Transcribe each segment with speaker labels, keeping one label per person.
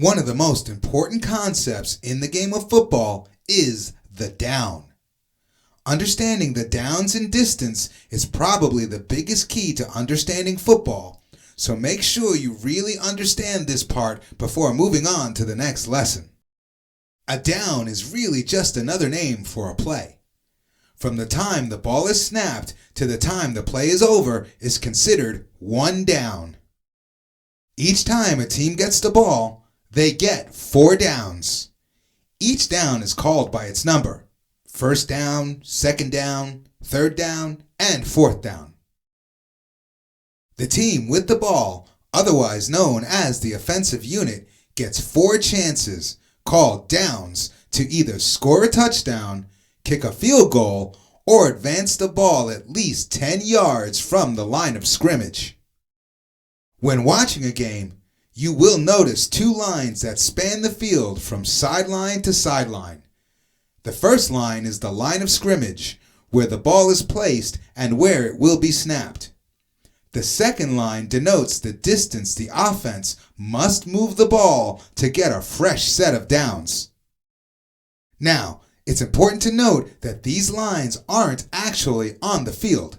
Speaker 1: One of the most important concepts in the game of football is the down. Understanding the downs and distance is probably the biggest key to understanding football, so make sure you really understand this part before moving on to the next lesson. A down is really just another name for a play. From the time the ball is snapped to the time the play is over is considered one down. Each time a team gets the ball, they get 4 downs. Each down is called by its number: first down, second down, third down, and fourth down. The team with the ball, otherwise known as the offensive unit, gets 4 chances, called downs, to either score a touchdown, kick a field goal, or advance the ball at least 10 yards from the line of scrimmage. When watching a game, you will notice 2 lines that span the field from sideline to sideline. The first line is the line of scrimmage, where the ball is placed and where it will be snapped. The second line denotes the distance the offense must move the ball to get a fresh set of downs. Now, it's important to note that these lines aren't actually on the field.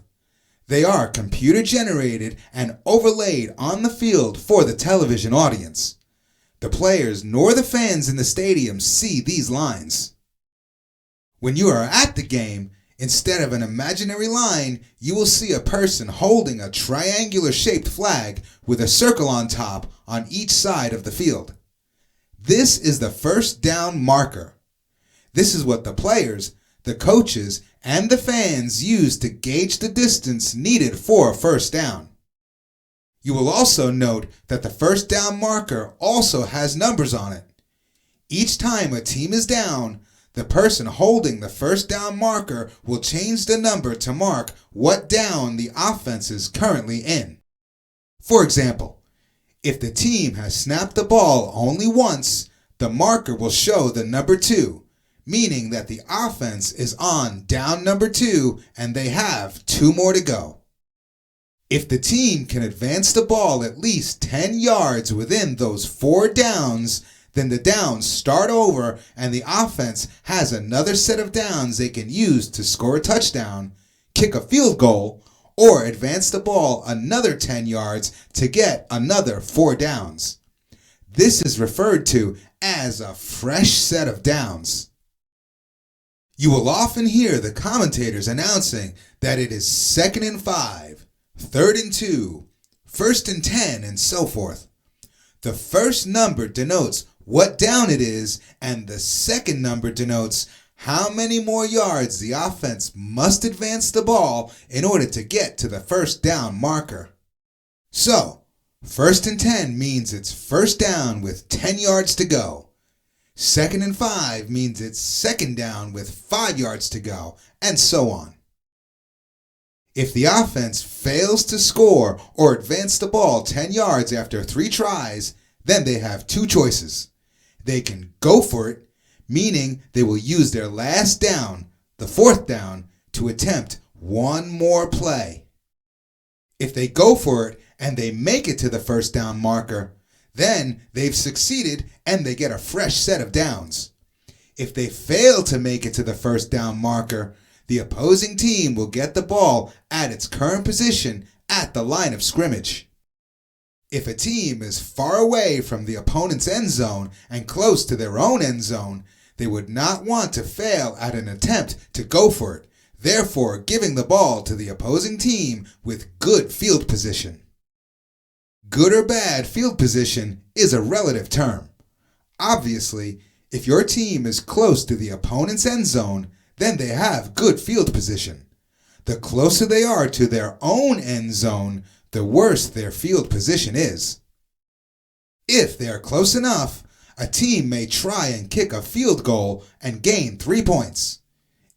Speaker 1: They are computer generated and overlaid on the field for the television audience. The players nor the fans in the stadium see these lines. When you are at the game, instead of an imaginary line, you will see a person holding a triangular-shaped flag with a circle on top on each side of the field. This is the first down marker. This is what the players, the coaches, and the fans use to gauge the distance needed for a first down. You will also note that the first down marker also has numbers on it. Each time a team is down, the person holding the first down marker will change the number to mark what down the offense is currently in. For example, if the team has snapped the ball only once, the marker will show the number 2, meaning that the offense is on down number 2 and they have 2 more to go. If the team can advance the ball at least 10 yards within those 4 downs, then the downs start over and the offense has another set of downs they can use to score a touchdown, kick a field goal, or advance the ball another 10 yards to get another 4 downs. This is referred to as a fresh set of downs. You will often hear the commentators announcing that it is 2nd and 5, 3rd and 2, 1st and 10, and so forth. The first number denotes what down it is, and the second number denotes how many more yards the offense must advance the ball in order to get to the first down marker. So, 1st and 10 means it's first down with 10 yards to go. 2nd and 5 means it's second down with 5 yards to go, and so on. If the offense fails to score or advance the ball 10 yards after 3 tries, then they have 2 choices. They can go for it, meaning they will use their last down, the 4th down, to attempt one more play. If they go for it and they make it to the first down marker, then they've succeeded and they get a fresh set of downs. If they fail to make it to the first down marker, the opposing team will get the ball at its current position at the line of scrimmage. If a team is far away from the opponent's end zone and close to their own end zone, they would not want to fail at an attempt to go for it, therefore giving the ball to the opposing team with good field position. Good or bad field position is a relative term. Obviously, if your team is close to the opponent's end zone, then they have good field position. The closer they are to their own end zone, the worse their field position is. If they are close enough, a team may try and kick a field goal and gain 3 points.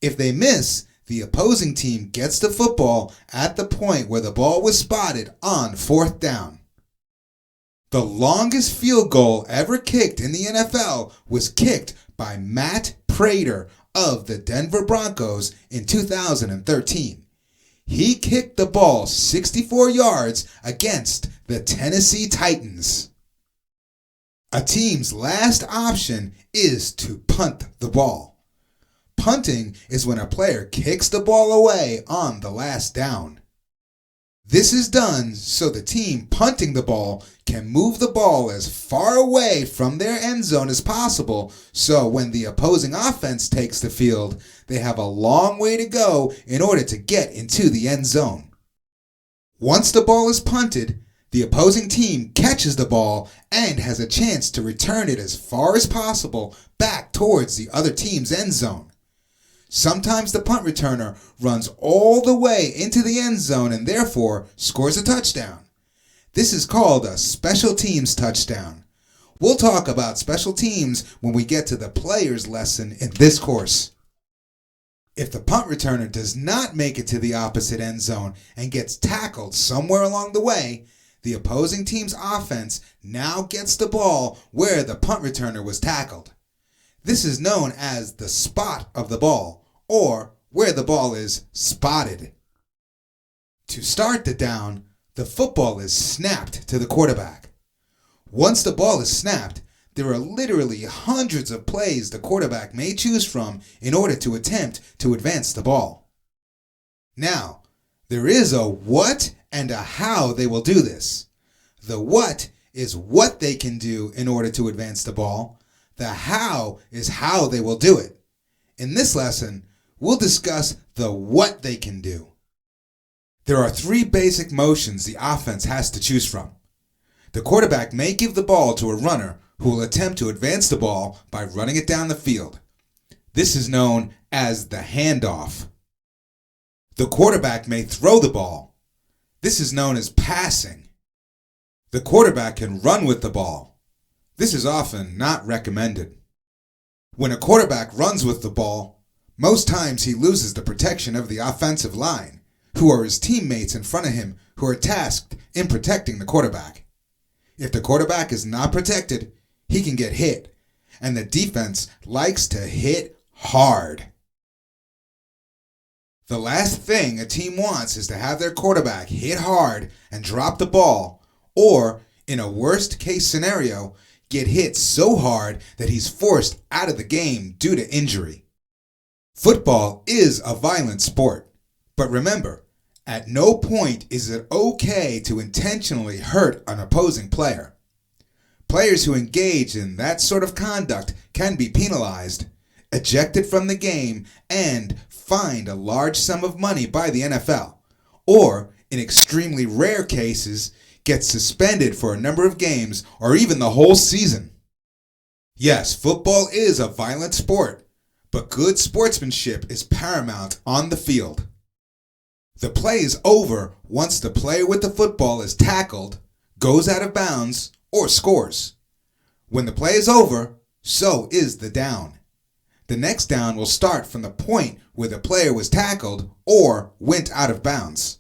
Speaker 1: If they miss, the opposing team gets the football at the point where the ball was spotted on 4th down. The longest field goal ever kicked in the NFL was kicked by Matt Prater of the Denver Broncos in 2013. He kicked the ball 64 yards against the Tennessee Titans. A team's last option is to punt the ball. Punting is when a player kicks the ball away on the last down. This is done so the team punting the ball can move the ball as far away from their end zone as possible, so when the opposing offense takes the field, they have a long way to go in order to get into the end zone. Once the ball is punted, the opposing team catches the ball and has a chance to return it as far as possible back towards the other team's end zone. Sometimes the punt returner runs all the way into the end zone and therefore scores a touchdown. This is called a special teams touchdown. We'll talk about special teams when we get to the players lesson in this course. If the punt returner does not make it to the opposite end zone and gets tackled somewhere along the way, the opposing team's offense now gets the ball where the punt returner was tackled. This is known as the spot of the ball, or where the ball is spotted. To start the down, the football is snapped to the quarterback. Once the ball is snapped, there are literally hundreds of plays the quarterback may choose from in order to attempt to advance the ball. Now, there is a what and a how they will do this. The what is what they can do in order to advance the ball. The how is how they will do it. In this lesson, we'll discuss the what they can do. There are three basic motions the offense has to choose from. The quarterback may give the ball to a runner who will attempt to advance the ball by running it down the field. This is known as the handoff. The quarterback may throw the ball. This is known as passing. The quarterback can run with the ball. This is often not recommended. When a quarterback runs with the ball, most times he loses the protection of the offensive line, who are his teammates in front of him who are tasked in protecting the quarterback. If the quarterback is not protected, he can get hit, and the defense likes to hit hard. The last thing a team wants is to have their quarterback hit hard and drop the ball, or, in a worst case scenario, get hit so hard that he's forced out of the game due to injury. Football is a violent sport, but remember, at no point is it okay to intentionally hurt an opposing player. Players who engage in that sort of conduct can be penalized, ejected from the game, and fined a large sum of money by the NFL, or, in extremely rare cases, get suspended for a number of games or even the whole season. Yes, football is a violent sport, but good sportsmanship is paramount on the field. The play is over once the player with the football is tackled, goes out of bounds, or scores. When the play is over, so is the down. The next down will start from the point where the player was tackled or went out of bounds.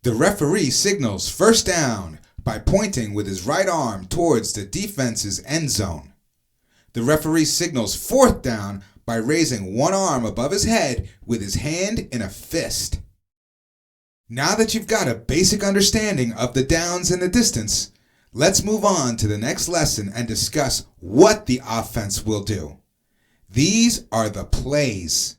Speaker 1: The referee signals first down by pointing with his right arm towards the defense's end zone. The referee signals fourth down by raising one arm above his head with his hand in a fist. Now that you've got a basic understanding of the downs and the distance, let's move on to the next lesson and discuss what the offense will do. These are the plays.